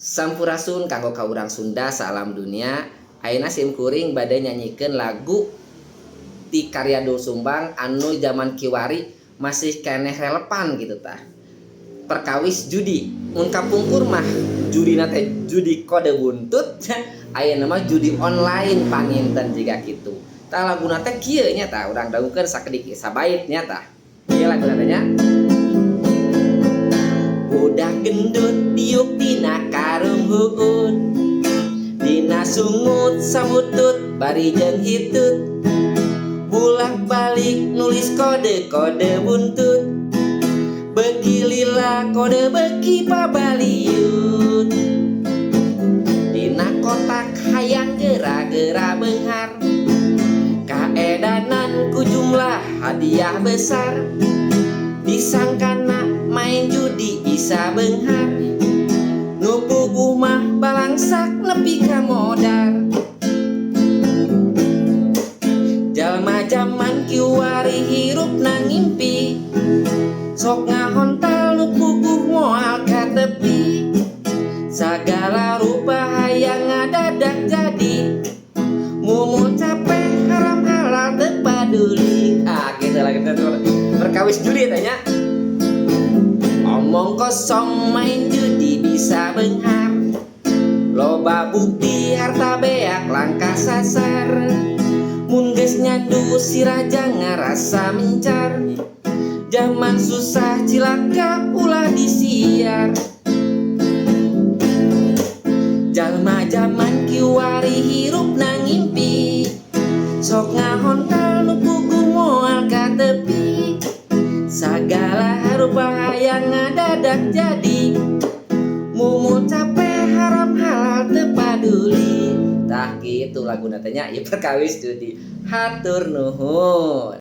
Sampurasun kanggo kaurang Sunda salam dunia. Ayeuna sim kuring bade nyanyikeun lagu ti karya Doel Sumbang anu zaman kiwari masih keneh relevan gitu tah. Perkawis judi. Mun kapungkur mah judina teh judi kode buntut. Ayeuna mah judi online panginten jiga kitu. Tah laguna teh kieu nya tah urang dawukeun sakedik sabait nya tah. Ieu laguna teh nya. Budak gendut diuk dina karung huut, dina sungut samutut bari jeung hitut, bulak balik nulis kode-kode buntut, beuki lila kode beuki pabaliut, dina kotak hayang gera-gera beunghar, kaedanan ku jumlah hadiah besar, disangkana main judi bisa beunghar, nu puguh mah balangsak nepi ka modar. Jalma jaman kiwari hirupna ngimpi, sok ngahontal nu puguh moal ka tepi, sagala rupa hayang ngadadak jadi, mumu capek haram halal teu paduli. Gitu lah kita perkawis judi tanya. Omong kosong main judi bisa beunghar, loba bukti harta beak langkah sasar, mun geus nyandu sirah jangan rasa mencar, zaman susah cilaka ulah disiar. Jalma jaman kiwari hirupna ngimpi, sok ngahontal nu puguh moal ka tepi, sagala rupa hayang ngadadak jadi, mumu capek haram halal teu paduli. Tah kitu laguna teh nya ieu perkawis judi. Hatur nuhun.